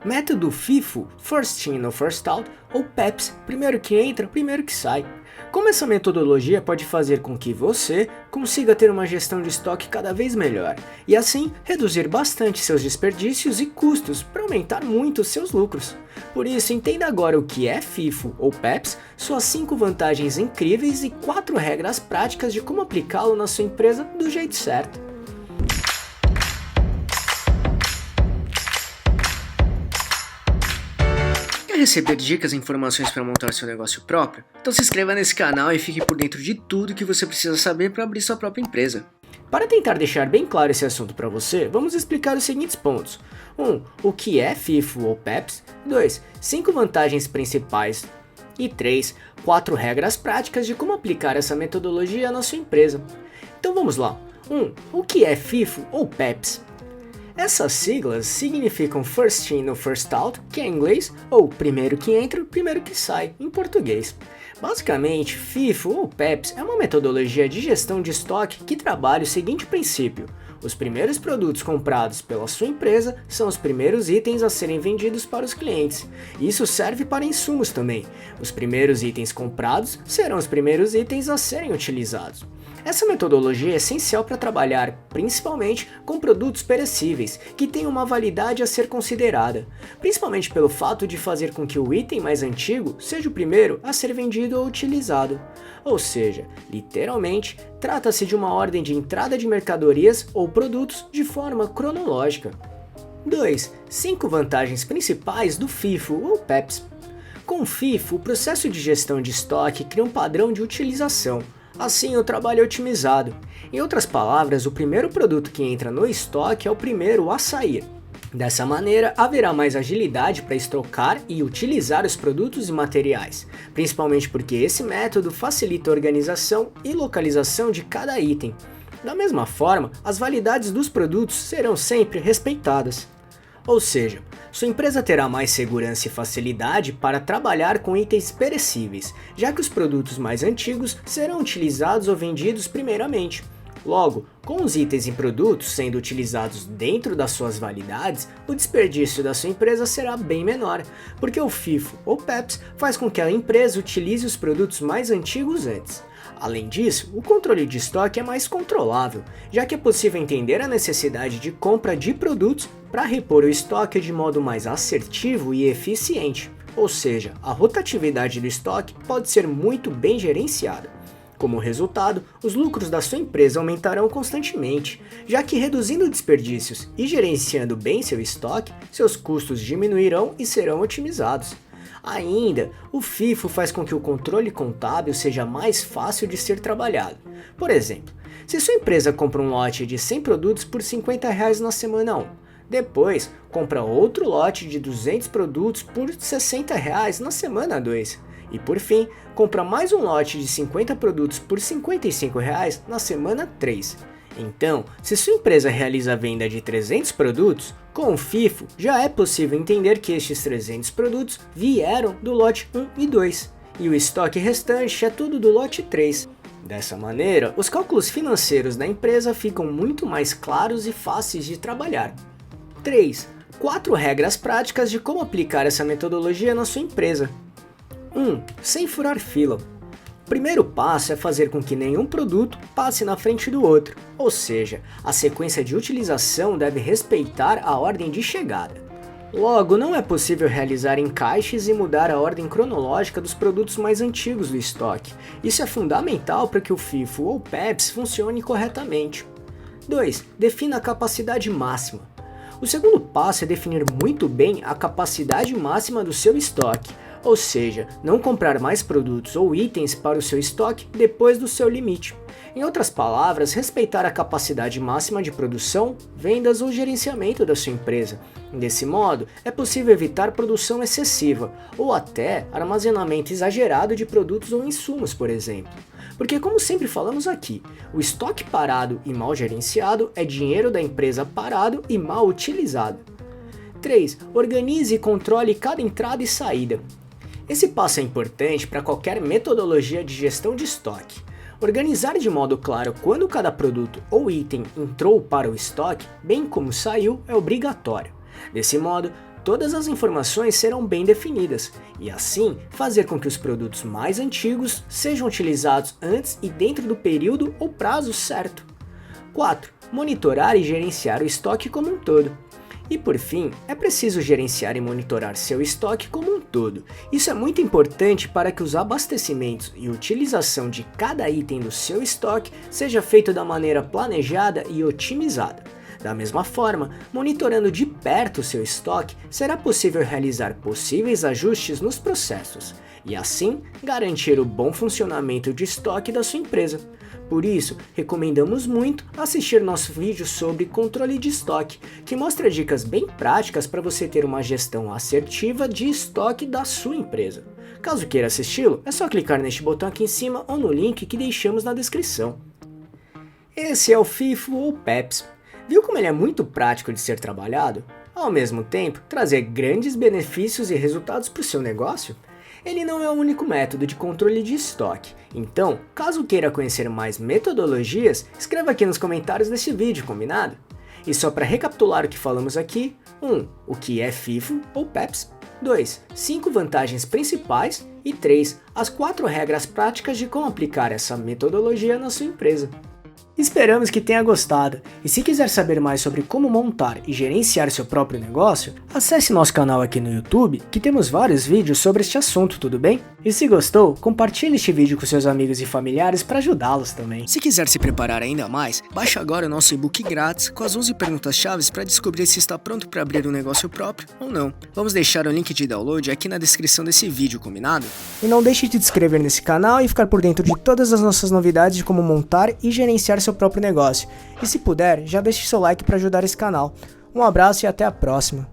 Método FIFO, First In, First Out, ou PEPS, primeiro que entra, primeiro que sai. Como essa metodologia pode fazer com que você consiga ter uma gestão de estoque cada vez melhor, e assim reduzir bastante seus desperdícios e custos para aumentar muito seus lucros. Por isso, entenda agora o que é FIFO ou PEPS, suas 5 vantagens incríveis e 4 regras práticas de como aplicá-lo na sua empresa do jeito certo. Quer receber dicas e informações para montar seu negócio próprio? Então se inscreva nesse canal e fique por dentro de tudo que você precisa saber para abrir sua própria empresa. Para tentar deixar bem claro esse assunto para você, vamos explicar os seguintes pontos. 1. O que é FIFO ou PEPS? 2. 5 vantagens principais. E 3. 4 regras práticas de como aplicar essa metodologia na sua empresa. Então vamos lá. 1. O que é FIFO ou PEPS? Essas siglas significam First In, First Out, que é em inglês, ou primeiro que entra, primeiro que sai, em português. Basicamente, FIFO ou PEPS é uma metodologia de gestão de estoque que trabalha o seguinte princípio: os primeiros produtos comprados pela sua empresa são os primeiros itens a serem vendidos para os clientes. Isso serve para insumos também. Os primeiros itens comprados serão os primeiros itens a serem utilizados. Essa metodologia é essencial para trabalhar, principalmente, com produtos perecíveis, que têm uma validade a ser considerada, principalmente pelo fato de fazer com que o item mais antigo seja o primeiro a ser vendido ou utilizado. Ou seja, literalmente, trata-se de uma ordem de entrada de mercadorias ou produtos de forma cronológica. 2. 5 vantagens principais do FIFO ou PEPS. Com o FIFO, o processo de gestão de estoque cria um padrão de utilização. Assim, o trabalho é otimizado. Em outras palavras, o primeiro produto que entra no estoque é o primeiro a sair. Dessa maneira, haverá mais agilidade para estocar e utilizar os produtos e materiais, principalmente porque esse método facilita a organização e localização de cada item. Da mesma forma, as validades dos produtos serão sempre respeitadas. Ou seja, sua empresa terá mais segurança e facilidade para trabalhar com itens perecíveis, já que os produtos mais antigos serão utilizados ou vendidos primeiramente. Logo, com os itens e produtos sendo utilizados dentro das suas validades, o desperdício da sua empresa será bem menor, porque o FIFO ou PEPS faz com que a empresa utilize os produtos mais antigos antes. Além disso, o controle de estoque é mais controlável, já que é possível entender a necessidade de compra de produtos para repor o estoque de modo mais assertivo e eficiente, ou seja, a rotatividade do estoque pode ser muito bem gerenciada. Como resultado, os lucros da sua empresa aumentarão constantemente, já que reduzindo desperdícios e gerenciando bem seu estoque, seus custos diminuirão e serão otimizados. Ainda, o FIFO faz com que o controle contábil seja mais fácil de ser trabalhado. Por exemplo, se sua empresa compra um lote de 100 produtos por R$50 na semana 1, depois compra outro lote de 200 produtos por R$60 na semana 2, e por fim, compra mais um lote de 50 produtos por R$55 na semana 3. Então, se sua empresa realiza a venda de 300 produtos, com o FIFO já é possível entender que estes 300 produtos vieram do lote 1 e 2, e o estoque restante é tudo do lote 3. Dessa maneira, os cálculos financeiros da empresa ficam muito mais claros e fáceis de trabalhar. 3. 4 regras práticas de como aplicar essa metodologia na sua empresa. 1. Sem furar fila. O primeiro passo é fazer com que nenhum produto passe na frente do outro, ou seja, a sequência de utilização deve respeitar a ordem de chegada. Logo, não é possível realizar encaixes e mudar a ordem cronológica dos produtos mais antigos do estoque. Isso é fundamental para que o FIFO ou PEPS funcione corretamente. 2. Defina a capacidade máxima. O segundo passo é definir muito bem a capacidade máxima do seu estoque, ou seja, não comprar mais produtos ou itens para o seu estoque depois do seu limite. Em outras palavras, respeitar a capacidade máxima de produção, vendas ou gerenciamento da sua empresa. Desse modo, é possível evitar produção excessiva ou até armazenamento exagerado de produtos ou insumos, por exemplo. Porque, como sempre falamos aqui, o estoque parado e mal gerenciado é dinheiro da empresa parado e mal utilizado. 3. Organize e controle cada entrada e saída. Esse passo é importante para qualquer metodologia de gestão de estoque. Organizar de modo claro quando cada produto ou item entrou para o estoque, bem como saiu, é obrigatório. Desse modo, todas as informações serão bem definidas, e assim fazer com que os produtos mais antigos sejam utilizados antes e dentro do período ou prazo certo. 4. Monitorar e gerenciar o estoque como um todo. E por fim, é preciso gerenciar e monitorar seu estoque como um todo. Isso é muito importante para que os abastecimentos e utilização de cada item do seu estoque seja feito da maneira planejada e otimizada. Da mesma forma, monitorando de perto o seu estoque, será possível realizar possíveis ajustes nos processos e assim garantir o bom funcionamento de estoque da sua empresa. Por isso, recomendamos muito assistir nosso vídeo sobre controle de estoque, que mostra dicas bem práticas para você ter uma gestão assertiva de estoque da sua empresa. Caso queira assisti-lo, é só clicar neste botão aqui em cima ou no link que deixamos na descrição. Esse é o FIFO ou PEPS. Viu como ele é muito prático de ser trabalhado? Ao mesmo tempo, trazer grandes benefícios e resultados para o seu negócio? Ele não é o único método de controle de estoque, então, caso queira conhecer mais metodologias, escreva aqui nos comentários desse vídeo, combinado? E só para recapitular o que falamos aqui: 1. O que é FIFO ou PEPS? 2. 5 vantagens principais e 3. As 4 regras práticas de como aplicar essa metodologia na sua empresa. Esperamos que tenha gostado, e se quiser saber mais sobre como montar e gerenciar seu próprio negócio, acesse nosso canal aqui no YouTube, que temos vários vídeos sobre este assunto, tudo bem? E se gostou, compartilhe este vídeo com seus amigos e familiares para ajudá-los também. Se quiser se preparar ainda mais, baixe agora o nosso e-book grátis com as 11 perguntas-chave para descobrir se está pronto para abrir um negócio próprio ou não. Vamos deixar o link de download aqui na descrição desse vídeo, combinado? E não deixe de se inscrever nesse canal e ficar por dentro de todas as nossas novidades de como montar e gerenciar seu próprio negócio. E se puder, já deixe seu like para ajudar esse canal. Um abraço e até a próxima.